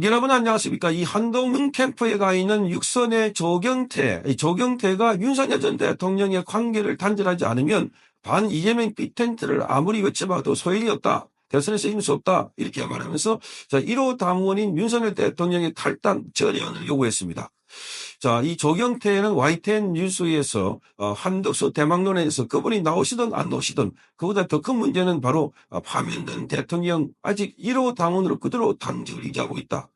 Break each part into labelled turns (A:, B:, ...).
A: 여러분 안녕하십니까. 이 한동훈 캠프에 가 있는 육선의 조경태, 이 조경태가 윤석열 전 대통령의 관계를 단절하지 않으면 반 이재명 빅텐트를 아무리 외쳐봐도 소용이 없다. 대선에서 이길 수 없다. 이렇게 말하면서 1호 당원인 윤석열 대통령의 탈당 절연을 요구했습니다. 자, 이 조경태는 YTN 뉴스에서 한덕수 대망론에서 그분이 나오시든 안 나오시든 그보다 더 큰 문제는 바로 파면된 대통령 아직 1호 당원으로 그대로 당직을 유지하고 있다.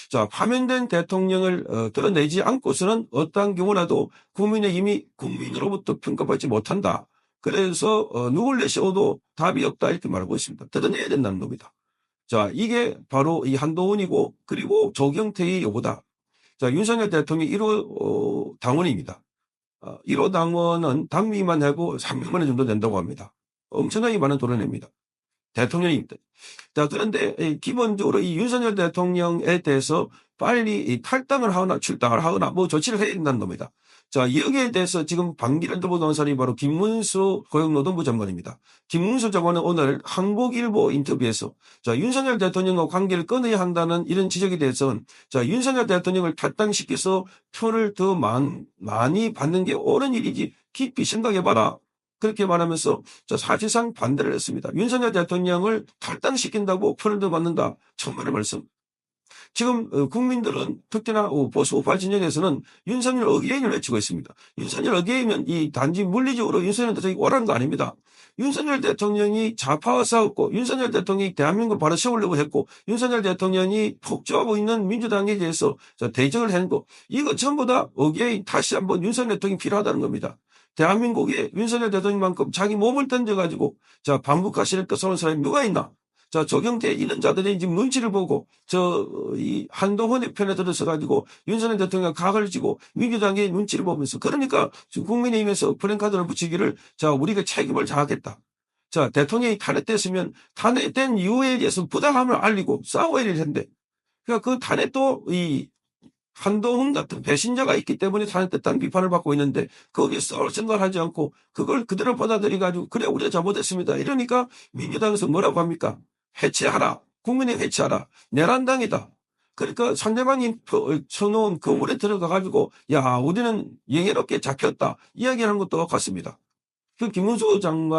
A: 자, 파면된 대통령을 드러내지 않고서는 어떠한 경우라도 국민의힘이 국민으로부터 평가받지 못한다. 그래서 누굴 내세워도 답이 없다 이렇게 말하고 있습니다. 드러내야 된다는 겁니다. 자, 이게 바로 이 한동훈이고 그리고 조경태의 요구다. 자, 윤석열 대통령 1호 당원입니다. 1호 당원은 당비만 해도 300만 원 정도 된다고 합니다. 엄청나게 많은 돈을 냅니다. 대통령입니다. 자, 그런데 기본적으로 이 윤석열 대통령에 대해서 빨리 탈당을 하거나 출당을 하거나 뭐 조치를 해야 된다는 겁니다. 자, 여기에 대해서 지금 반기를 들어보는 사람이 바로 김문수 고용노동부 장관입니다. 김문수 장관은 오늘 한국일보 인터뷰에서 자, 윤석열 대통령과 관계를 끊어야 한다는 이런 지적에 대해서는 자, 윤석열 대통령을 탈당시켜서 표를 더 많이 받는 게 옳은 일이지 깊이 생각해봐라. 그렇게 말하면서 사실상 반대를 했습니다. 윤석열 대통령을 탈당시킨다고 표를 더 받는다. 정말의 말씀. 지금 국민들은 특히나 보수 우파 진영에서는 윤석열 어게인을 외치고 있습니다. 윤석열 어게인은 이 단지 물리적으로 윤석열 대통령이 오라는 거 아닙니다. 윤석열 대통령이 좌파와 싸웠고 윤석열 대통령이 대한민국을 바로 세우려고 했고 윤석열 대통령이 폭주하고 있는 민주당에 대해서 대적을 했고 이거 전부 다 어게인 다시 한번 윤석열 대통령이 필요하다는 겁니다. 대한민국에 윤석열 대통령만큼 자기 몸을 던져가지고 반북과 실을까 서는 사람이 누가 있나? 자, 조경태 이런 자들이 지금 눈치를 보고 이 한동훈의 편에 들어서 가지고 윤석열 대통령 각을 지고 민주당의 눈치를 보면서 그러니까 국민의힘에서 프랜카드를 붙이기를 자, 우리가 책임을 다하겠다. 자, 대통령이 탄핵됐으면 탄핵된 이유에 대해서 부당함을 알리고 싸워야 될 텐데. 그러니까 그 탄핵도 이 한동훈 같은 배신자가 있기 때문에 탄핵됐다는 비판을 받고 있는데 거기에 싸울 생각을 하지 않고 그걸 그대로 받아들여가지고 그래 우리가 잘못했습니다. 이러니까 민주당에서 뭐라고 합니까? 해체하라. 국민의 해체하라. 내란당이다. 그러니까 상대방이 쳐놓은 그 물에 들어가가지고 야 우리는 영예롭게 잡혔다. 이야기하는 것도 같습니다. 그 김문수 전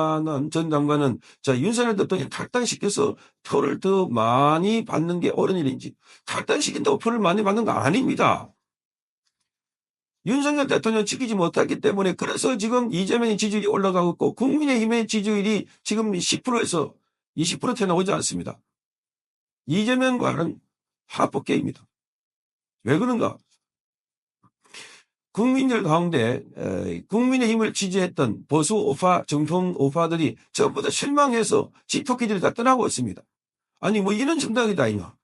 A: 장관은 자, 윤석열 대통령 탈당시켜서 표를 더 많이 받는 게 옳은 일인지 탈당시킨다고 표를 많이 받는 거 아닙니다. 윤석열 대통령 지키지 못했기 때문에 그래서 지금 이재명의 지지율이 올라가고 있고 국민의힘의 지지율이 지금 10%에서 20%에 나오지 않습니다. 이재명과는 합법계입니다. 왜 그런가? 국민들 가운데 국민의힘을 지지했던 보수 우파, 정통 우파들이 전부 다 실망해서 집토끼들이 다 떠나고 있습니다. 아니 뭐 이런 정당이다 이거.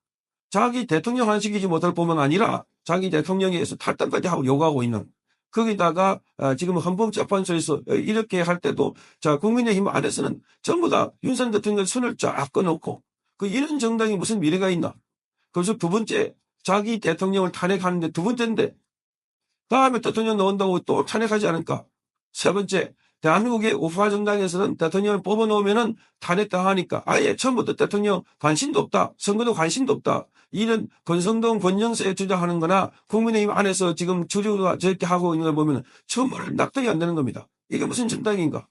A: 자기 대통령 환시키지 못할 뿐만 아니라 자기 대통령에서 탈당까지 하고 요구하고 있는 거기다가 지금 헌법재판소에서 이렇게 할 때도 자 국민의힘 안에서는 전부 다 윤석열 대통령 손을 쫙 꺼놓고 그 이런 정당이 무슨 미래가 있나. 그래서 두 번째 자기 대통령을 탄핵하는데 두 번째인데 다음에 대통령 나온다고 또 탄핵하지 않을까? 세 번째, 대한민국의 우파 정당에서는 대통령을 뽑아놓으면은 탄핵당하니까 아예 처음부터 대통령 관심도 없다. 선거도 관심도 없다. 이런 권성동 권영세에 주장하는 거나 국민의힘 안에서 지금 주주가 저렇게 하고 있는 걸 보면 정말 납득이 안 되는 겁니다. 이게 무슨 정당인가?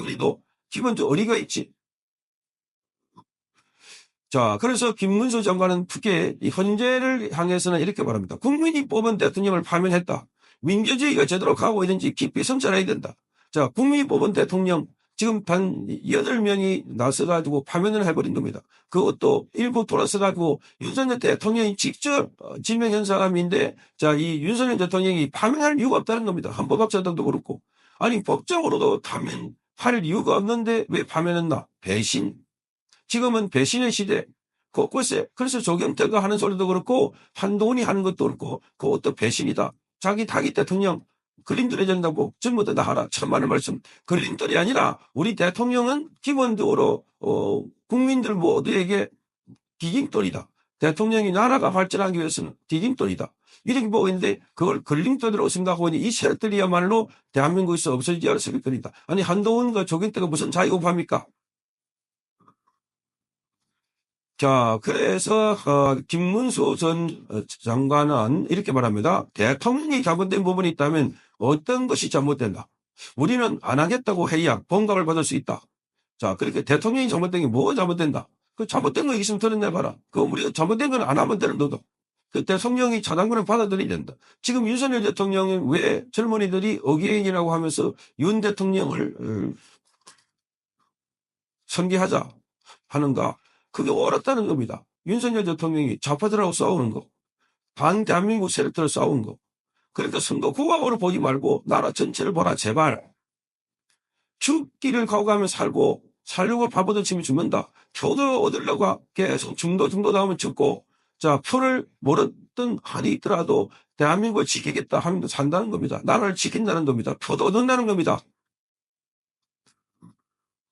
A: 우리도 기본적으로 어리가 있지. 자, 그래서 김문수 장관은 특히 헌재를 향해서는 이렇게 말합니다. 국민이 뽑은 대통령을 파면했다. 민주주의가 제대로 가고 있는지 깊이 성찰해야 된다. 자, 국민이 뽑은 대통령 지금 단 8명이 나서가지고 파면을 해버린 겁니다. 그것도 일부 돌아서가지고 윤석열 대통령이 직접 지명한 사람인데 자, 이 윤석열 대통령이 파면할 이유가 없다는 겁니다. 헌법학자들도 그렇고. 아니, 법적으로도 파면할 이유가 없는데 왜 파면했나? 배신. 지금은 배신의 시대 곳곳에 그래서 조경태가 하는 소리도 그렇고 한동훈이 하는 것도 그렇고 그것도 배신이다. 자기 대통령 그림들이 된다고 전부 다 하라. 천만의 말씀. 그림들이 아니라 우리 대통령은 기본적으로 국민들 모두에게 디딤돌이다. 대통령이 나라가 발전하기 위해서는 디딤돌이다. 이렇게 보고 있는데 그걸 걸림돌으로 생각하고 있는 이 세력들이야말로 대한민국에서 없어지지 않을 세력들이다. 아니 한동훈과 조경태가 무슨 자유우파입니까? 자, 그래서 김문수 전 장관은 이렇게 말합니다. 대통령이 잘못된 부분이 있다면 어떤 것이 잘못된다. 우리는 안 하겠다고 해야 봉갑을 받을 수 있다. 자, 그렇게 대통령이 잘못된 게 뭐가 잘못된다. 그 잘못된 거 있으면 드러내봐라. 그 우리가 잘못된 건 안 하면 되는 너도. 그 대통령이 차단권을 받아들여야 된다. 지금 윤석열 대통령이 왜 젊은이들이 어게인이라고 하면서 윤 대통령을 선기하자 하는가? 그게 옳았다는 겁니다. 윤석열 대통령이 좌파들하고 싸우는 거, 대한민국 세력들을 싸우는 거. 그러니까 선거 국왕으로 보지 말고 나라 전체를 보라, 제발. 죽기를 각오하면 살고, 살려고 밥 얻어치면 죽는다. 표도 얻으려고 계속 중도 나오면 죽고, 자, 표를 몰았던 한이 있더라도 대한민국을 지키겠다 하면 산다는 겁니다. 나라를 지킨다는 겁니다. 표도 얻는다는 겁니다.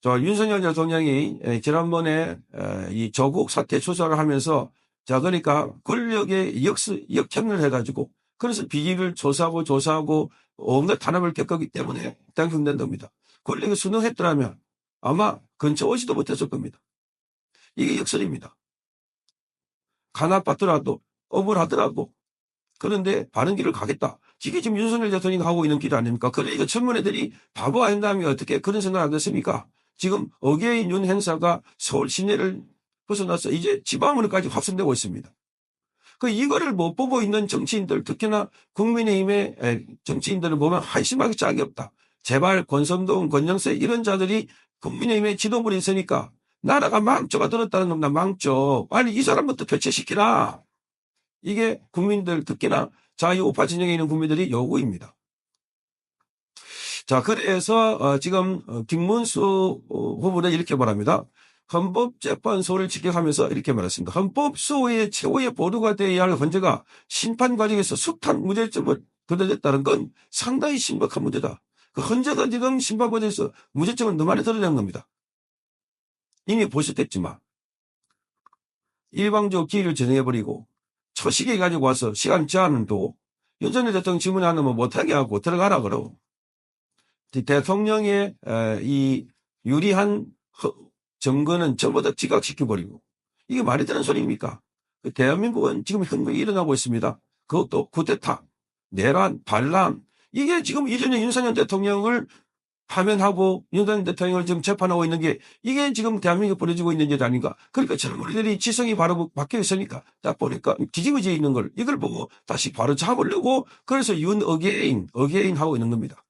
A: 자, 윤석열 대통령이 지난번에 이 조국 사태 수사를 하면서 자, 그러니까 권력의 역행을 해가지고 그래서 비리를 조사하고 온갖 탄압을 겪었기 때문에 당선된 겁니다. 권력이 순응했더라면 아마 근처 오지도 못했을 겁니다. 이게 역설입니다. 간압받더라도 억울하더라도 그런데 바른 길을 가겠다. 이게 지금 윤석열 대통령이 가고 있는 길 아닙니까? 그러니까 청문회들이 바보 아닌다면 어떻게 그런 생각 안 했습니까? 지금 어게인 윤 행사가 서울 시내를 벗어나서 이제 지방으로까지 확산되고 있습니다. 그 이거를 못 보고 있는 정치인들, 특히나 국민의힘의 정치인들을 보면 한심하게 짝이 없다. 제발 권성동, 권영세 이런 자들이 국민의힘의 지도부에 있으니까 나라가 망조가 들었다는 겁니다. 망조. 빨리 이 사람부터 교체시키라. 이게 국민들, 특히나 자유우파 진영에 있는 국민들이 요구입니다. 자, 그래서 지금 김문수 후보는 이렇게 말합니다. 헌법재판소를 직격하면서 이렇게 말했습니다. 헌법소의 최고의 보루가 되어야 할 헌재가 심판 과정에서 숱한 무죄점을 드러냈다는 건 상당히 심각한 문제다. 그 헌재가 지금 심판 과정에서 무죄점을 너무 많이 드러낸 겁니다. 이미 보셨겠지만 일방적으로 기일을 정해버리고 초시계 가지고 와서 시간 제한을 두고 윤석열 대통령 질문에 안 하면 못하게 하고 들어가라 그러고 대통령의 이 유리한 정거는 전부 다 지각시켜버리고 이게 말이 되는 소리입니까? 대한민국은 지금 현명히 일어나고 있습니다. 그것도 쿠데타, 내란, 반란 이게 지금 이전에 윤석열 대통령을 파면하고 윤석열 대통령을 지금 재판하고 있는 게 이게 지금 대한민국에 벌어지고 있는 일 아닌가. 그러니까 젊은이들이 지성이 바로 바뀌어 있으니까 딱 보니까 뒤집어져 있는 걸 이걸 보고 다시 바로 잡으려고 그래서 윤 어게인 하고 있는 겁니다.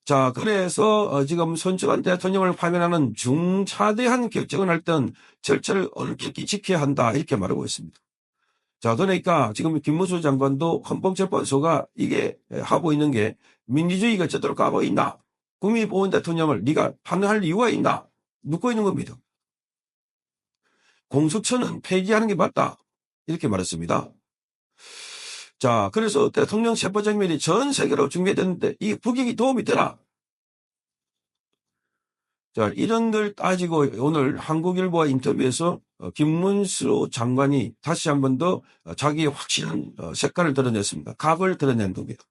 A: 자, 그래서 지금 손정한 대통령을 파면하는 중차대한 결정을 할 때는 절차를 엄격히 지켜야 한다 이렇게 말하고 있습니다. 자, 그러니까 지금 김문수 장관도 헌법재판소가 이게 하고 있는 게 민주주의가 제대로 가고 있나? 국민이 뽑은 대통령을 네가 판단할 이유가 있나? 묻고 있는 겁니다. 공수처는 폐지하는 게 맞다. 이렇게 말했습니다. 자, 그래서 대통령 체포정면이 전 세계로 중계됐는데 이 북익이 도움이 되나? 자, 이런 걸 따지고 오늘 한국일보와 인터뷰에서 김문수 장관이 다시 한 번 더 자기의 확실한 색깔을 드러냈습니다. 각을 드러낸 겁니다.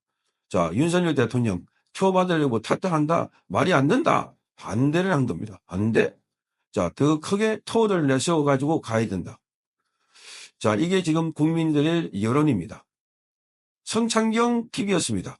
A: 자, 윤석열 대통령 표 받으려고 탈당한다? 말이 안 된다. 반대를 한 겁니다. 반대. 자, 더 크게 토를 내세워가지고 가야 된다. 자, 이게 지금 국민들의 여론입니다. 성창경 TV였습니다.